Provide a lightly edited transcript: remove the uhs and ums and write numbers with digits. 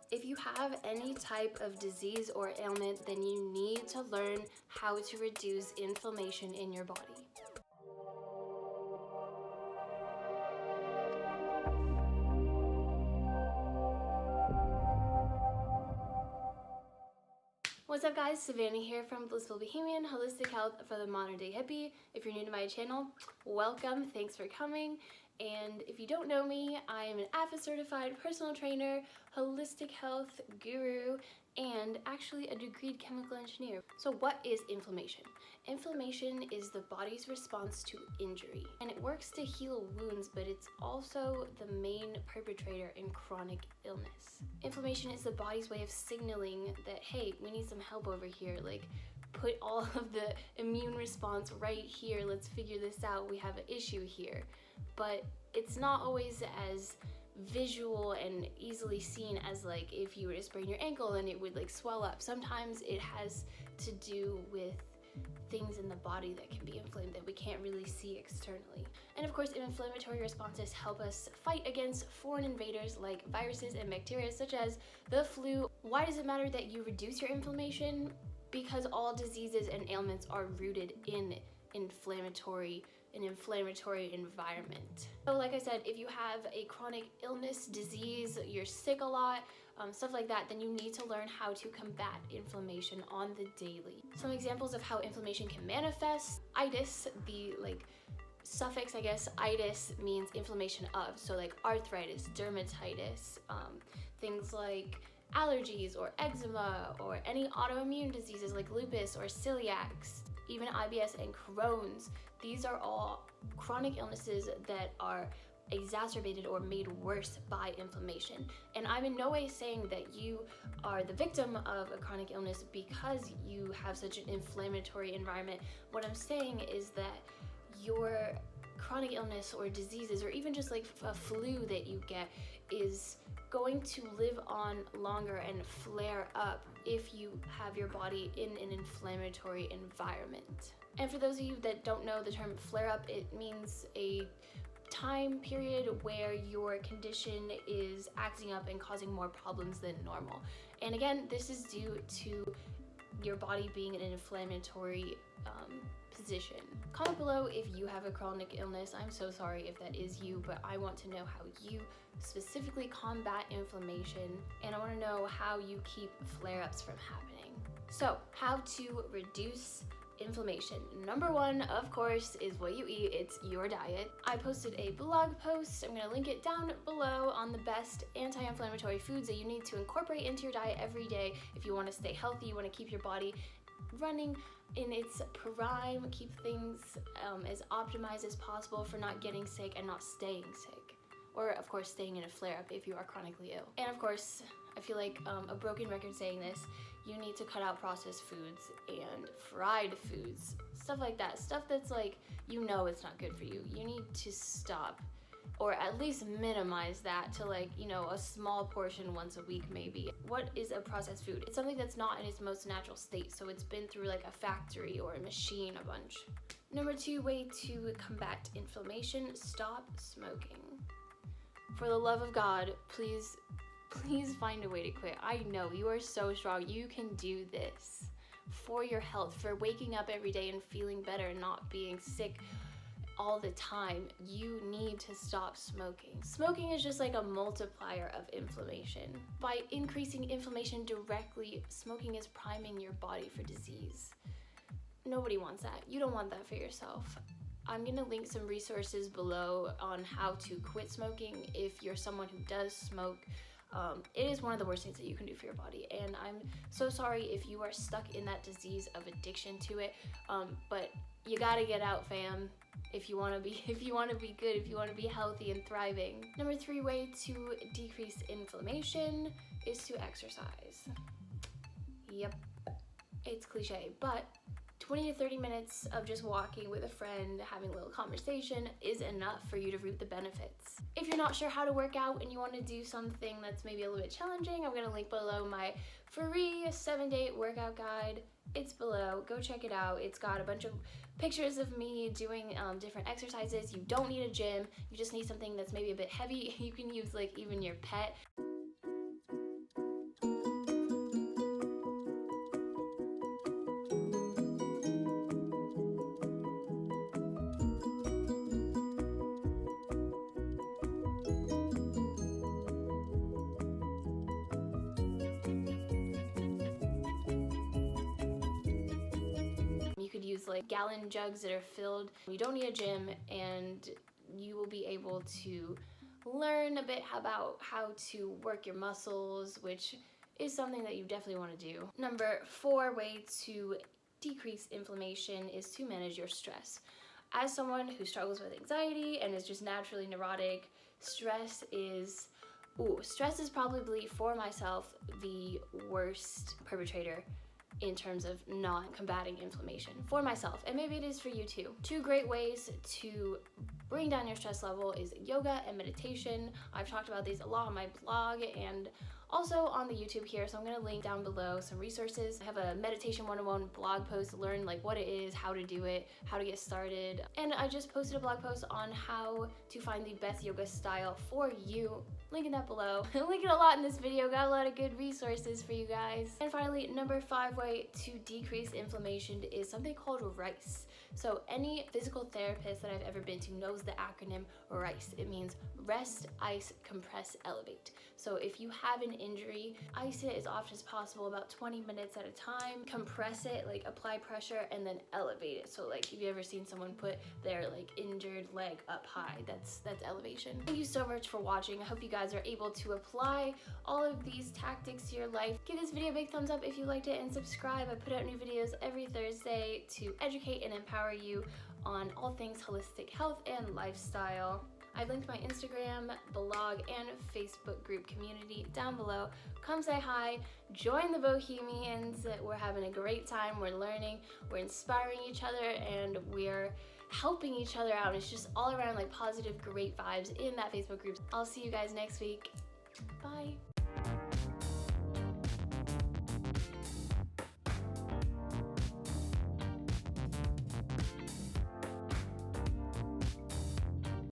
If you have any type of disease or ailment, then you need to learn how to reduce inflammation in your body. What's up guys, Savannah here from Blissful Bohemian, Holistic Health for the Modern Day Hippie. If you're new to my channel, welcome, thanks for coming. And if you don't know me, I am an AFA certified personal trainer, holistic health guru, and actually a degreed chemical engineer. So what is inflammation? Inflammation is the body's response to injury, and it works to heal wounds, but it's also the main perpetrator in chronic illness. Inflammation is the body's way of signaling that, hey, we need some help over here, like put all of the immune response right here, let's figure this out, we have an issue here. But it's not always as visual and easily seen as like if you were to sprain your ankle and it would like swell up. Sometimes it has to do with things in the body that can be inflamed that we can't really see externally. And of course, inflammatory responses help us fight against foreign invaders like viruses and bacteria such as the flu. Why does it matter that you reduce your inflammation? Because all diseases and ailments are rooted in an inflammatory environment. So like I said, if you have a chronic illness, disease, you're sick a lot, stuff like that, then you need to learn how to combat inflammation on the daily. Some examples of how inflammation can manifest: itis, the suffix, I guess, itis means inflammation of, so like arthritis, dermatitis, things like allergies or eczema or any autoimmune diseases like lupus or celiacs, even IBS and Crohn's. These are all chronic illnesses that are exacerbated or made worse by inflammation. And I'm in no way saying that you are the victim of a chronic illness because you have such an inflammatory environment. What I'm saying is that your chronic illness or diseases, or even just like a flu that you get, is going to live on longer and flare up if you have your body in an inflammatory environment. And for those of you that don't know the term flare up, it means a time period where your condition is acting up and causing more problems than normal. And again, this is due to your body being in an inflammatory position. Comment below if you have a chronic illness. I'm so sorry if that is you, but I want to know how you specifically combat inflammation, and I want to know how you keep flare-ups from happening. So, how to reduce inflammation. Number one, of course, is what you eat. It's your diet. I posted a blog post, I'm going to link it down below, on the best anti-inflammatory foods that you need to incorporate into your diet every day if you want to stay healthy, you want to keep your body running in its prime, keep things as optimized as possible for not getting sick and not staying sick, or of course staying in a flare-up if you are chronically ill. And of course, I feel like a broken record saying this, you need to cut out processed foods and fried foods, stuff like that, stuff that's like, you know, it's not good for you. You need to stop, or at least minimize that to like, you know, a small portion once a week maybe. What is a processed food? It's something that's not in its most natural state, so it's been through like a factory or a machine a bunch. Number two way to combat inflammation: stop smoking. For the love of God, please find a way to quit. I know you are so strong, you can do this. For your health, for waking up every day and feeling better, not being sick all the time, you need to stop smoking. Smoking is just like a multiplier of inflammation. By increasing inflammation directly, smoking is priming your body for disease. Nobody wants that. You don't want that for yourself. I'm gonna link some resources below on how to quit smoking if you're someone who does smoke. It is one of the worst things that you can do for your body, and I'm so sorry if you are stuck in that disease of addiction to it, but you gotta get out, fam. If you want to be good, if you want to be healthy and thriving. Number three way to decrease inflammation is to exercise. Yep, it's cliche, but 20 to 30 minutes of just walking with a friend, having a little conversation is enough for you to reap the benefits. If you're not sure how to work out and you want to do something that's maybe a little bit challenging, I'm going to link below my free 7-day workout guide. It's below. Go check it out. It's got a bunch of pictures of me doing different exercises. You don't need a gym. You just need something that's maybe a bit heavy. You can use like even your pet. these like gallon jugs that are filled. You don't need a gym, and you will be able to learn a bit about how to work your muscles, which is something that you definitely want to do. Number 4 way to decrease inflammation is to manage your stress. As someone who struggles with anxiety and is just naturally neurotic, stress is probably, for myself, the worst perpetrator in terms of not combating inflammation for myself, and maybe it is for you too. 2 great ways to bring down your stress level is yoga and meditation. I've talked about these a lot on my blog and also on the YouTube here, so I'm gonna link down below some resources. I have a meditation 101 blog post to learn like what it is, how to do it, how to get started. And I just posted a blog post on how to find the best yoga style for you. Linking that below. Linking a lot in this video, got a lot of good resources for you guys. And finally, number 5 way to decrease inflammation is something called RICE. So any physical therapist that I've ever been to knows the acronym RICE. It means rest, ice, compress, elevate. So if you have an injury, ice it as often as possible, about 20 minutes at a time. Compress it, like apply pressure, and then elevate it. So like, have you ever seen someone put their like injured leg up high? That's elevation. Thank you so much for watching. I hope you guys are able to apply all of these tactics to your life. Give this video a big thumbs up if you liked it, and subscribe. I put out new videos every Thursday to educate and empower you on all things holistic health and lifestyle. I've linked my Instagram, blog, and Facebook group community down below. Come say hi, join the Bohemians. We're having a great time, we're learning, we're inspiring each other, and we're helping each other out. It's just all around like positive, great vibes in that Facebook group. I'll see you guys next week. Bye.